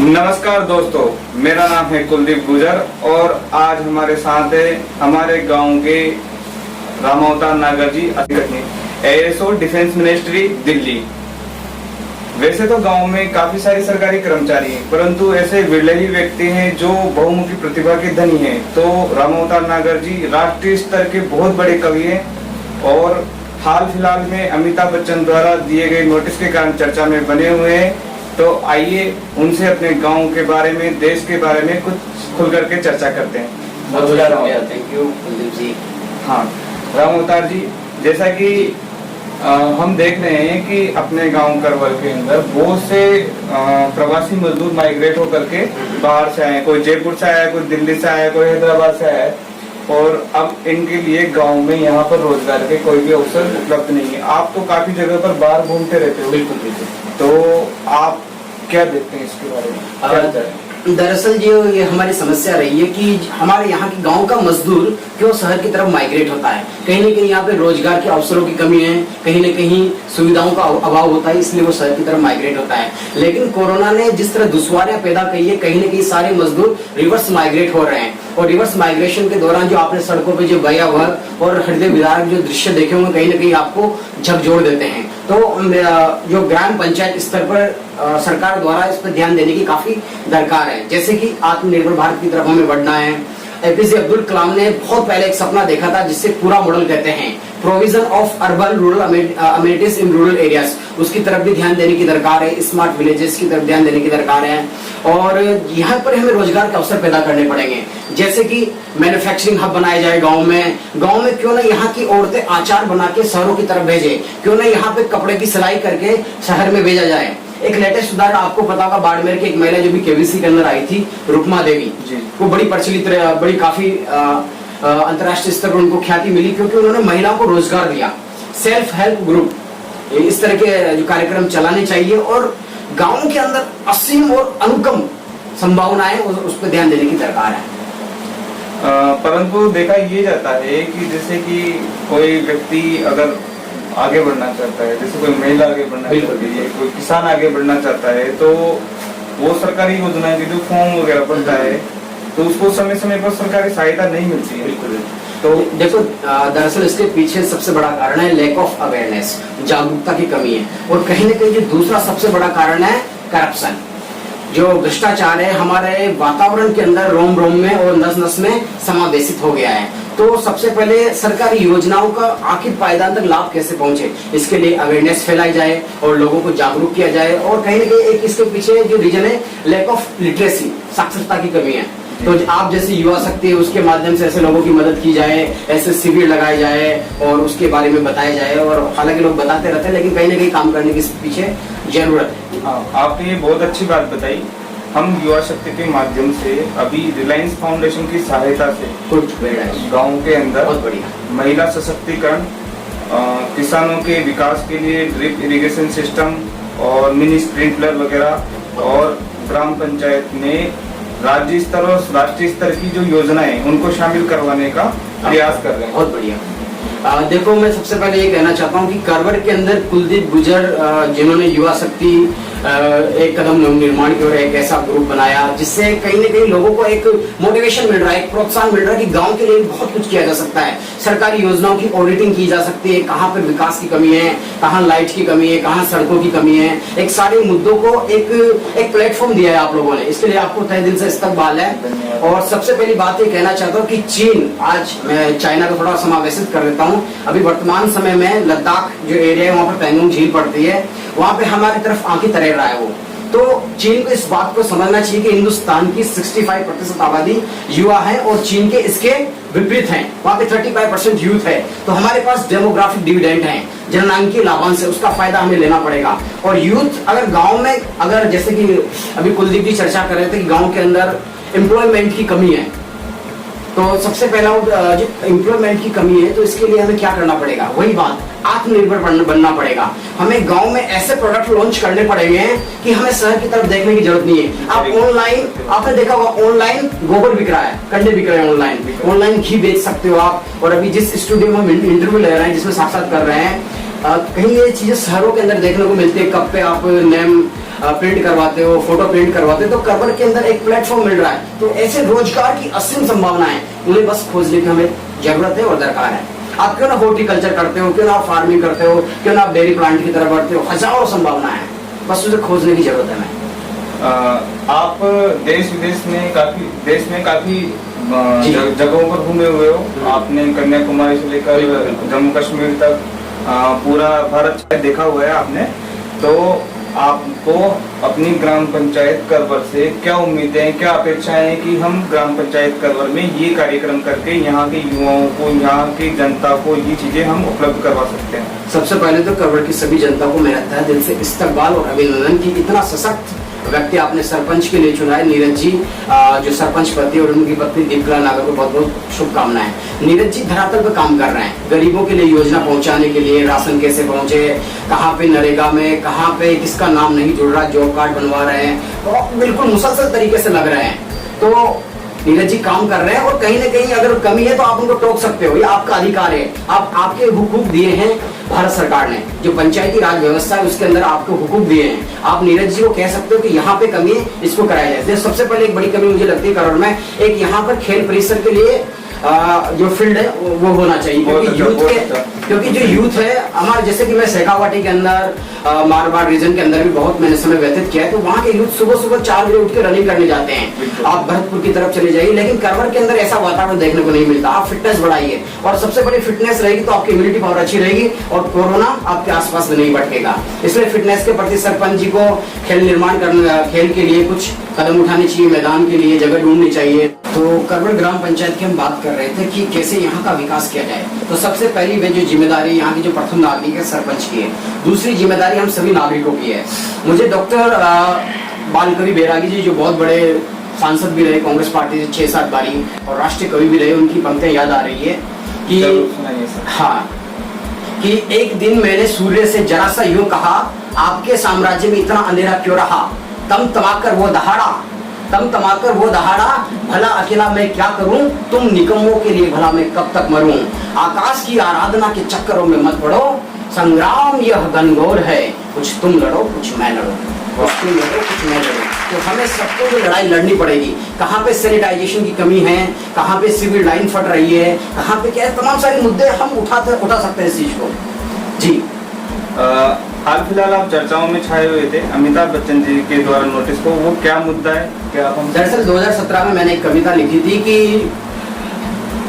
नमस्कार दोस्तों, मेरा नाम है कुलदीप गुजर और आज हमारे साथ है हमारे गांव के रामावतार नागर जी, एएसओ डिफेंस मिनिस्ट्री दिल्ली। वैसे तो गांव में काफी सारे सरकारी कर्मचारी हैं, परंतु ऐसे विरले ही व्यक्ति हैं जो बहुमुखी प्रतिभा के धनी हैं। तो रामावतार नागर जी राष्ट्रीय स्तर के बहुत बड़े कवि हैं और हाल फिलहाल में अमिताभ बच्चन द्वारा दिए गए नोटिस के कारण चर्चा में बने हुए हैं। तो आइए उनसे अपने गांव के बारे में, देश के बारे में कुछ खुल करके चर्चा करते हैं। बहुत शुक्रिया, थैंक यू कुलदीप जी। हाँ रामावतार जी, जैसा कि हम देख रहे हैं कि अपने गांव करवल के अंदर बहुत से प्रवासी मजदूर माइग्रेट होकर के बाहर से आए, कोई जयपुर से आया, कोई दिल्ली से आया, कोई हैदराबाद से आया और अब इनके लिए गांव में यहाँ पर रोजगार के कोई भी अवसर उपलब्ध नहीं है। आप तो काफी जगह पर बाहर घूमते रहते हो। बिल्कुल बिल्कुल। तो आप क्या देखते हैं इसके बारे में? दरअसल जो ये हमारी समस्या रही है कि हमारे यहाँ के गांव का मजदूर क्यों शहर की तरफ माइग्रेट होता है। कहीं न कहीं यहाँ पे रोजगार के अवसरों की कमी है, कहीं न कहीं सुविधाओं का अभाव होता है, इसलिए वो शहर की तरफ माइग्रेट होता है। लेकिन कोरोना ने जिस तरह दुश्वारियां पैदा की है, कहीं न कहीं सारे मजदूर रिवर्स माइग्रेट हो रहे हैं और रिवर्स माइग्रेशन के दौरान जो आपने सड़कों पे जो भयावह और हृदय विदारक जो दृश्य देखे होंगे, कहीं न कहीं आपको झकझोर देते हैं। तो जो ग्राम पंचायत स्तर पर सरकार द्वारा इस पर ध्यान देने की काफी दरकार है। जैसे कि आत्मनिर्भर भारत की तरफ हमें बढ़ना है। एपीजे अब्दुल कलाम ने बहुत पहले एक सपना देखा था जिससे पूरा मॉडल कहते हैं, provision of urban rural amenities in rural areas. उसकी तरफ भी ध्यान देने की दरकार है, स्मार्ट विलेजेस की तरफ ध्यान देने की दरकार है और यहाँ पर हमें रोजगार के अवसर पैदा करने पड़ेंगे। जैसे कि मैन्युफैक्चरिंग हब बनाया जाए गांव में क्यों ना यहाँ की औरतें आचार बना के शहरों की तरफ भेजे, क्यों ना यहाँ पे कपड़े की सिलाई करके शहर में भेजा जाए। एक लेटेस्ट उदाहरण आपको पता होगा, बाड़मेर की एक महिला जो भी केबीसी के अंदर आई थी, रुकमा देवी, वो बड़ी प्रचलित, बड़ी काफी अंतर्राष्ट्रीय स्तर पर उनको ख्याति मिली क्योंकि उन्होंने महिलाओं को रोजगार दिया। सेल्फ हेल्प ग्रुप, इस तरह के जो कार्यक्रम चलाने चाहिए और गाँव के अंदर असीम और अनुपम संभावनाएं, उस पर ध्यान देने की दरकार है। परंतु देखा ये जाता है कि जैसे कि कोई व्यक्ति अगर आगे बढ़ना चाहता है, जैसे कोई महिला आगे बढ़ना चाहती है, कोई किसान आगे बढ़ना चाहता है, तो वो सरकारी योजनाएं जो फॉर्म वगैरह भरता है तो उसको समय समय पर सरकारी सहायता नहीं मिलती है। बिल्कुल। तो देखो, दरअसल इसके पीछे सबसे बड़ा कारण है लैक ऑफ अवेयरनेस, जागरूकता की कमी है और कहीं न कहीं जो दूसरा सबसे बड़ा कारण है करप्शन, जो भ्रष्टाचार है हमारे वातावरण के अंदर रोम रोम में और नस नस में समावेशित हो गया है। तो सबसे पहले सरकारी योजनाओं का आखिर पायदान तक लाभ कैसे पहुंचे, इसके लिए अवेयरनेस फैलाई जाए और लोगों को जागरूक किया जाए। और कहीं न कहीं एक इसके पीछे जो रीजन है लैक ऑफ लिटरेसी, साक्षरता की कमी है। तो आप जैसे युवा शक्ति है उसके माध्यम से ऐसे लोगों की मदद की जाए, ऐसे शिविर लगाए जाए और उसके बारे में बताया जाए। और हालांकि लोग बताते रहते हैं लेकिन कहीं ना कहीं काम करने के पीछे जरूरत है। आपने ये बहुत अच्छी बात बताई। हम युवा शक्ति के माध्यम से अभी रिलायंस फाउंडेशन की सहायता से कुछ गाँव के अंदर बहुत बढ़िया महिला सशक्तिकरण, किसानों के विकास के लिए ड्रिप इरिगेशन सिस्टम और मिनी स्प्रिंकलर वगैरह, और ग्राम पंचायत में राज्य स्तर और राष्ट्रीय स्तर की जो योजनाएं उनको शामिल करवाने का प्रयास कर रहे हैं। बहुत बढ़िया। देखो, मैं सबसे पहले ये कहना चाहता हूँ कि करवर के अंदर कुलदीप गुजर जिन्होंने युवा शक्ति एक कदम निर्माण की ओर एक ऐसा ग्रुप बनाया जिससे कहीं न कहीं लोगों को एक मोटिवेशन मिल रहा है, एक प्रोत्साहन मिल रहा है कि गांव के लिए बहुत कुछ किया जा सकता है। सरकारी योजनाओं की ऑडिटिंग की जा सकती है, कहाँ पर विकास की कमी है, कहाँ लाइट की कमी है, कहाँ सड़कों की कमी है। एक सारे मुद्दों को एक प्लेटफॉर्म दिया है आप लोगों ने, इसके लिए आपको तहे दिल से इस्तकबाल है। और सबसे पहली बात ये कहना चाहता हूँ कि चीन, आज मैं चाइना को थोड़ा समावेशित कर देता हूँ। अभी वर्तमान समय में लद्दाख जो एरिया है वहाँ पर पैंगोंग झील पड़ती है, वहाँ पे हमारी तरफ आंखें तरेर रहा है वो। तो चीन को इस बात को समझना चाहिए कि हिंदुस्तान की 65% आबादी युवा है और चीन के इसके विपरीत है, वहाँ पे 35% यूथ है। तो हमारे पास डेमोग्राफिक डिविडेंड है, जननांकीय लाभांश है, उसका फायदा हमें लेना पड़ेगा। और यूथ अगर गाँव में, अगर जैसे कि अभी कुलदीप जी चर्चा कर रहे थे कि गाँव के अंदर एम्प्लॉयमेंट की कमी है, तो सबसे पहला जो एम्प्लॉयमेंट की कमी है तो इसके लिए हमें क्या करना पड़ेगा, वही बात, आत्मनिर्भर बनना पड़ेगा। हमें गांव में ऐसे प्रोडक्ट लॉन्च करने पड़ेंगे कि हमें शहर की तरफ देखने की जरूरत नहीं है। आप ऑनलाइन, आपने देखा होगा ऑनलाइन गोबर बिक रहा है, कंडे बिक रहे हैं, ऑनलाइन घी बेच सकते हो आप। और अभी जिस स्टूडियो में हम इंटरव्यू ले रहे हैं, जिसमें साक्षात कर रहे हैं, कहीं ये चीजें शहरों के अंदर देखने को मिलती है। कप पे आप नेम प्रिंट करवाते हो, फोटो प्रिंट करवाते हो, तो करवर के अंदर एक प्लेटफॉर्म मिल रहा है। तो ऐसे रोजगार की असीम संभावना है, उन्हें बस खोजने की हमें जरूरत है और दरकार है। आप क्यों ना हॉर्टिकल्चर करते हो, क्यों ना आप फार्मिंग करते हो, क्यों ना आप डेयरी प्लांट की तरफ बढ़ते हो, हजारों संभावना है, बस उसे खोजने की जरूरत है। आप देश में काफी जगहों पर घूमे हुए हो। आपने कन्याकुमारी से लेकर जम्मू कश्मीर तक पूरा भारत देखा हुआ है आपने। तो आपको अपनी ग्राम पंचायत करवर से क्या उम्मीदें हैं, क्या अपेक्षाएं हैं कि हम ग्राम पंचायत करवर में ये कार्यक्रम करके यहाँ के युवाओं को, यहाँ की जनता को ये चीजें हम उपलब्ध करवा सकते हैं? सबसे पहले तो करवर की सभी जनता को मेरा तहे दिल से इस्तकबाल और अभिनंदन की इतना सशक्त व्यक्ति आपने सरपंच के लिए चुना है। नीरज जी जो सरपंच पति और उनकी पत्नी दीपकला नागर को बहुत बहुत शुभकामनाएं। नीरज जी धरातल पर काम कर रहे हैं, गरीबों के लिए योजना पहुंचाने के लिए, राशन कैसे पहुंचे, कहाँ पे नरेगा में, कहाँ पे किसका नाम नहीं जुड़ रहा, जॉब कार्ड बनवा रहे हैं, तो बिल्कुल मुसलसल तरीके से लग रहे हैं। तो नीरज जी काम कर रहे हैं और कहीं ना कहीं अगर कमी है तो आप उनको टोक सकते हो, ये आपका अधिकार है। आपके हुकूक दिए हैं भारत सरकार ने, जो पंचायती राज व्यवस्था है उसके अंदर आपको हुकूक दिए हैं। आप नीरज जी को कह सकते हो कि यहाँ पे कमी है, इसको कराया जाए। सबसे पहले एक बड़ी कमी मुझे लगती है करवर में, एक यहाँ पर खेल परिसर के लिए जो फील्ड है वो होना चाहिए, क्योंकि जो यूथ है हमारे, जैसे कि मैं शेखावाटी के अंदर, मारवाड़ रीजन के अंदर भी बहुत मैंने समय व्यतीत किया है, तो वहाँ के यूथ सुबह सुबह 4 बजे उठ के रनिंग करने जाते हैं। आप भरतपुर की तरफ चले जाइए, लेकिन करवर के अंदर ऐसा वातावरण देखने को नहीं मिलता। आप फिटनेस बढ़ाइए, और सबसे बड़ी फिटनेस रहेगी तो आपकी इम्यूनिटी पावर अच्छी रहेगी और कोरोना आपके आसपास में नहीं भटकेगा। इसलिए फिटनेस के प्रति सरपंच जी को खेल निर्माण करने, खेल के लिए कुछ कदम उठाने चाहिए, मैदान के लिए जगह ढूंढनी चाहिए। तो करवर ग्राम पंचायत की हम बात कर रहे थे कि कैसे यहाँ का विकास किया जाए। तो सबसे पहली वे जो जिम्मेदारी यहाँ की जो प्रथम नागरिक है सरपंच की है, दूसरी जिम्मेदारी हम सभी नागरिकों की है। मुझे डॉक्टर बालकवि बैरागी जी जो बहुत बड़े सांसद भी रहे कांग्रेस पार्टी से 6-7 बारी और राष्ट्रीय कवि भी रहे, उनकी पंक्तियां याद आ रही है कि हाँ, कि एक दिन मैंने सूर्य से जरा सा यूं कहा, आपके साम्राज्य में इतना अंधेरा क्यों रहा, तम तमाकर वो दहाड़ा, भला अकेला मैं क्या करूं, तुम निकम्मों के लिए भला मैं कब तक मरूं। आकाश की आराधना के चक्करों में मत पड़ो, संग्राम यह घनघोर है, कुछ तुम लड़ो कुछ मैं लड़ो, कुछ तुम लड़ो कुछ मैं लड़ो। तो हमें सबको जो लड़ाई लड़नी पड़ेगी, कहाँ पे सैनिटाइजेशन की कमी है, कहाँ पे सिविल लाइन फट रही है, कहाँ पे क्या है, तमाम सारे मुद्दे हम उठा सकते हैं इस चीज को। जी हाल फिलहाल आप चर्चाओं में छाए हुए थे अमिताभ बच्चन जी के द्वारा नोटिस को, वो क्या मुद्दा है, क्या हम? दरअसल 2017 में मैंने एक कविता लिखी थी कि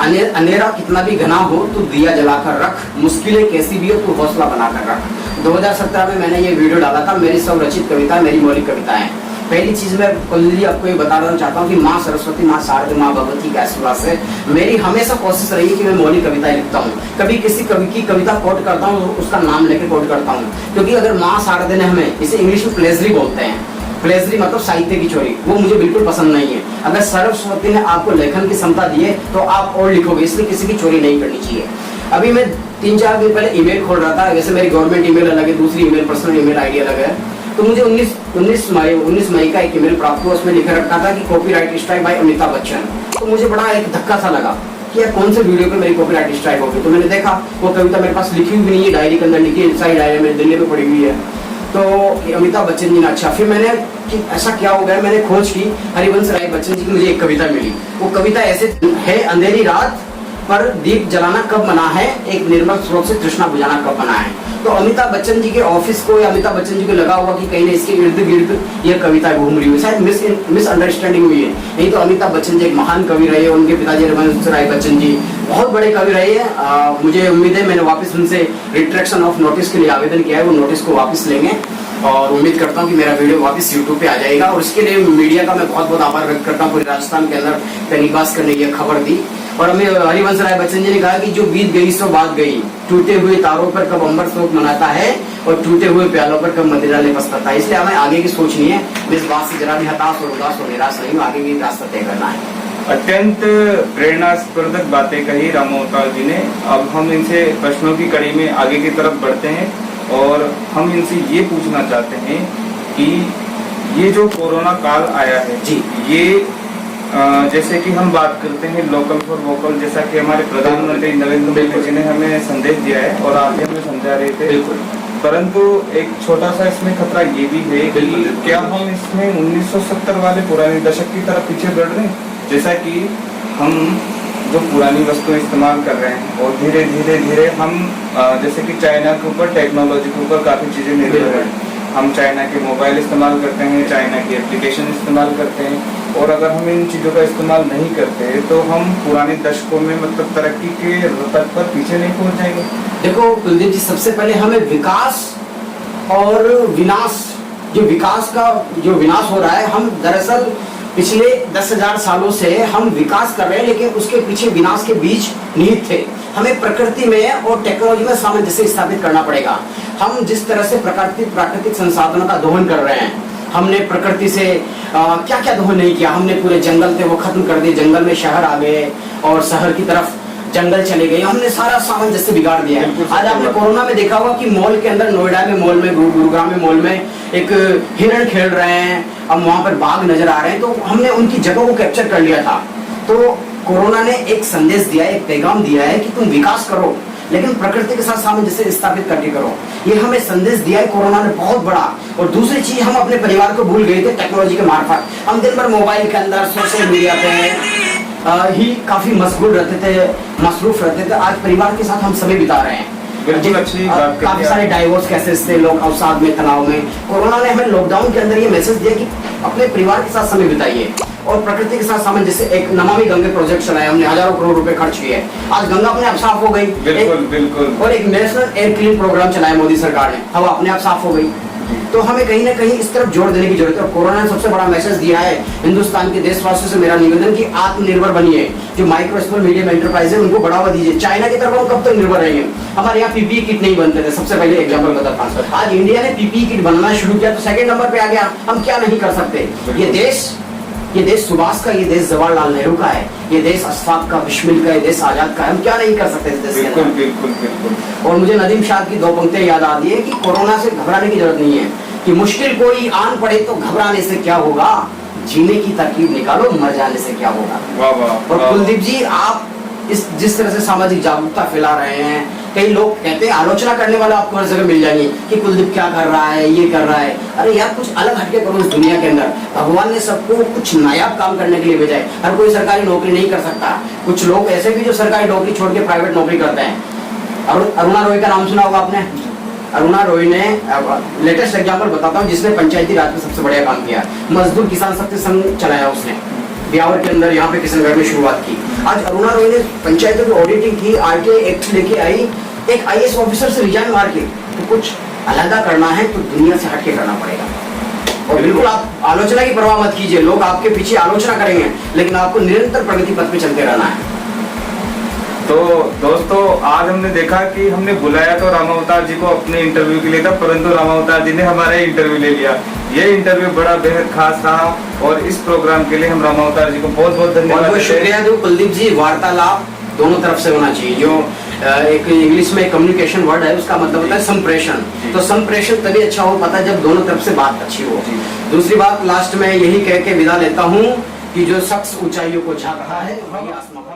अंधेरा कितना भी घना हो तो दिया जलाकर रख, मुश्किलें कैसी भी हो तो हौसला बनाकर रख। 2017 में मैंने ये वीडियो डाला था, मेरी सब रचित कविता, मेरी मौलिक कविता है। पहली चीज मैं कुलदीप जी आपको ये बताना चाहता हूँ कि माँ सरस्वती, माँ शारदा, माँ भगवती के आशीर्वाद से मेरी हमेशा कोशिश रही है कि मैं मौलिक कविताएं लिखता हूँ। कभी किसी कवि की कविता कोट करता हूँ, उसका नाम लेके कोट करता हूँ, क्योंकि अगर माँ शारदा ने हमें, इसे इंग्लिश में प्लेजरी बोलते हैं, प्लेजरी मतलब साहित्य की चोरी, वो मुझे बिल्कुल पसंद नहीं है। अगर सरस्वती ने आपको लेखन की क्षमता दी है तो आप और लिखोगे, इसलिए किसी की चोरी नहीं करनी चाहिए। अभी मैं 3-4 दिन पहले ईमेल खोल रहा था, वैसे मेरी गवर्नमेंट ईमेल अलग है, दूसरी ईमेल पर्सनल ईमेल आईडी अलग है, तो मुझे 19 मई का एक ईमेल प्राप्त हुआ, उसमें लिखा रखा था कि copyright strike by Amitabh Bachchan. तो मुझे बड़ा एक धक्का सा लगा कि यार कौन से वीडियो पे मेरी कॉपीराइट स्ट्राइक होगी। तो मैंने देखा वो कविता मेरे पास लिखी हुई नहीं है, डायरी के अंदर लिखी है, सारी डायरी मेरी दिल्ली में पड़ी हुई है। तो अमिताभ बच्चन जी ने, अच्छा, फिर मैंने कि ऐसा क्या हो गया, मैंने खोज की, हरिवंश राय बच्चन जी की मुझे एक कविता मिली। वो कविता ऐसे है, अंधेरी रात पर दीप जलाना कब मना है, एक निर्मल स्रोत से तृष्णा बुझाना कब मना है। तो अमिताभ बच्चन जी के ऑफिस को या अमिताभ बच्चन जी को लगा हुआ कि कहीं ना इसके इर्द गिर्द ये कविता घूम रही हुई, शायद मिसअंडरस्टैंडिंग हुई है। नहीं तो अमिताभ बच्चन जी एक महान कवि रहे, उनके पिताजी हरिवंश राय बच्चन जी बहुत बड़े कवि रहे हैं। मुझे उम्मीद है, मैंने वापस उनसे रिट्रैक्शन ऑफ नोटिस के लिए आवेदन किया है, वो नोटिस को वापस लेंगे और उम्मीद करता हूँ कि मेरा वीडियो वापस यूट्यूब पे आ जाएगा। और इसके लिए मीडिया का मैं बहुत बहुत आभार व्यक्त करता हूँ, पूरे राजस्थान के अंदर टेलीकास्ट करने की खबर दी। और हमें हरिवंश राय बच्चन जी ने कहा कि जो बीत गई सो बात गई, टूटे हुए तारों पर कब अंबर शोक मनाता है और टूटे हुए प्यालों पर कब मदिरा ले पछताता है। इसलिए हमें आगे की सोचनी है, इस बात से जरा भी हताश और उदास और निराश नहीं, आगे की रास्ता तय करना है। अत्यंत प्रेरणास्पद बातें कही रामोताल जी ने। अब हम इनसे प्रश्नों की कड़ी में आगे की तरफ बढ़ते हैं और हम इनसे ये पूछना चाहते हैं कि ये जो कोरोना काल आया है जी, ये जैसे कि हम बात करते हैं लोकल फॉर वोकल, जैसा कि हमारे प्रधानमंत्री नरेंद्र मोदी जी ने हमें संदेश दिया है और आप हमें समझा रहे थे। बिल्कुल परंतु एक छोटा सा इसमें खतरा ये भी है कि क्या हम इसमें 1970 वाले पुराने दशक की तरफ पीछे बढ़ रहे हैं, जैसा कि हम जो पुरानी वस्तुएं इस्तेमाल कर रहे हैं और धीरे धीरे धीरे हम जैसे कि चाइना के ऊपर, टेक्नोलॉजी के ऊपर काफ़ी चीज़ें निर्भर हैं। हम चाइना के मोबाइल इस्तेमाल करते हैं, चाइना की एप्लीकेशन इस्तेमाल करते हैं, और अगर हम इन चीज़ों का इस्तेमाल नहीं करते तो हम पुराने दशकों में मतलब तरक्की के रफ्तार पर पीछे नहीं पहुंच जाएंगे। देखो कुलदीप जी, सबसे पहले हमें विकास और विनाश, जो विकास का जो विनाश हो रहा है, हम दरअसल पिछले 10,000 सालों से हम विकास कर रहे हैं, लेकिन उसके पीछे विनाश के बीज निहित थे। हमें प्रकृति में और टेक्नोलॉजी में सामंजस्य स्थापित करना पड़ेगा। हम जिस तरह से प्राकृतिक संसाधनों का दोहन कर रहे हैं, हमने प्रकृति से क्या क्या दोहन नहीं किया। हमने पूरे जंगल थे वो खत्म कर दिए, जंगल में शहर आ गए और शहर की तरफ जंगल चले गए, हमने सारा सामंजस्य बिगाड़ दिया है। आज आपने कोरोना में देखा होगा कि मॉल के अंदर, नोएडा में मॉल में, गुरुग्राम में मॉल में एक हिरण खेल रहे हैं, अब वहां पर बाघ नजर आ रहे हैं, तो हमने उनकी जगह को कैप्चर कर लिया था। तो कोरोना ने एक संदेश दिया, एक पैगाम दिया है कि तुम विकास करो लेकिन प्रकृति के साथ सामंजस्य स्थापित करके करो। ये हमें संदेश दिया है कोरोना ने बहुत बड़ा। और दूसरी चीज, हम अपने परिवार को भूल गए थे टेक्नोलॉजी के मार्फत। हम दिन भर मोबाइल के अंदर, सोशल मीडिया पे ही काफी मशगूल रहते थे, मसरूफ रहते थे। आज परिवार के साथ हम समय बिता रहे हैं। बिल्कुल अच्छी बात। काफी सारे डाइवोर्स केसेस थे, लोग अवसाद में, तनाव में। कोरोना ने हमें लॉकडाउन के अंदर ये मैसेज दिया कि अपने परिवार के साथ समय बिताइए और प्रकृति के साथ सामंजस्य। एक नमामि गंगे प्रोजेक्ट चलाया हमने, हजारों करोड़ रुपए खर्च किए। आज गंगा अपने आप साफ हो गई। बिल्कुल बिल्कुल। और एक नेशनल एयर क्लीन प्रोग्राम चलाया मोदी सरकार ने, हवा अपने आप साफ हो गई। तो हमें कहीं ना कहीं इस तरफ जोर देने की जरूरत है। और कोरोना ने सबसे बड़ा मैसेज दिया है हिंदुस्तान के देशवासियों से मेरा निवेदन कि आत्मनिर्भर बनिए। जो माइक्रो स्मॉल मीडियम एंटरप्राइज है उनको बढ़ावा दीजिए। चाइना की तरफ हम कब तक निर्भर रहेंगे? हमारे यहाँ पीपीई किट नहीं बनते थे, सबसे पहले एग्जाम्पल बताता हूं। आज इंडिया ने पीपीई किट बनना शुरू किया तो सेकंड नंबर पे आ गया। हम क्या नहीं कर सकते? ये देश सुभाष का, ये देश जवाहरलाल नेहरू का है, ये देश अशफाक का, बिस्मिल का, ये देश आजाद का है। हम क्या नहीं कर सकते इस देश के अंदर? बिल्कुल बिल्कुल। और मुझे नदीम शाह की 2 पंक्तियां याद आती है कि कोरोना से घबराने की जरूरत नहीं है, कि मुश्किल कोई आन पड़े तो घबराने से क्या होगा, जीने की तरकीब निकालो, मर जाने से क्या होगा। वाह वाह। और कुलदीप जी, आप जिस तरह से सामाजिक जागरूकता फैला रहे हैं, कई लोग कहते हैं, आलोचना करने वाले आपको हर जगह मिल जाएंगे कि कुलदीप क्या कर रहा है, ये कर रहा है। अरे यार, कुछ अलग हटके करो इस दुनिया के अंदर। भगवान ने सबको कुछ नायाब काम करने के लिए भेजा है। हर कोई सरकारी नौकरी नहीं कर सकता। कुछ लोग ऐसे भी जो सरकारी नौकरी छोड़ के प्राइवेट नौकरी करते हैं। अरुणा रॉय का नाम सुना होगा आपने? अरुणा रॉय ने, लेटेस्ट एग्जाम्पल बताता हूँ, जिसने पंचायती राज में सबसे बढ़िया काम किया। मजदूर किसान शक्ति संघ चलाया उसने ब्यावर के अंदर, यहाँ पे किशनगढ़ में शुरुआत की। आज अरुणा रॉय ने पंचायतों की ऑडिटिंग की, आरटीआई एक्ट लेके आई, एक आईएएस ऑफिसर से रिजाइन मार के। तो कुछ अलग करना है तो दुनिया से हटके करना पड़ेगा। और बिल्कुल आप आलोचना की परवाह मत कीजिए, लोग आपके पीछे आलोचना करेंगे, लेकिन आपको निरंतर प्रगति पथ पे चलते रहना है। तो दोस्तों, आज हमने देखा कि हमने बुलाया तो रामावतार जी को अपने इंटरव्यू के लिए था, परंतु रामावतार जी ने हमारा इंटरव्यू ले लिया। ये इंटरव्यू बड़ा बेहद खास रहा और इस प्रोग्राम के लिए हम रामावतार जी को बहुत बहुत धन्यवाद। बहुत शुक्रिया दो कुलदीप जी। वार्तालाप दोनों तरफ से होना चाहिए। जो एक इंग्लिश में कम्युनिकेशन वर्ड है, उसका मतलब होता है संप्रेषण। तो संप्रेषण तभी अच्छा हो पाता है जब दोनों तरफ से बात अच्छी हो। दूसरी बात, लास्ट में यही कह के विदा लेता हूँ कि जो शख्स ऊंचाइयों को झांक रहा है वही आसमान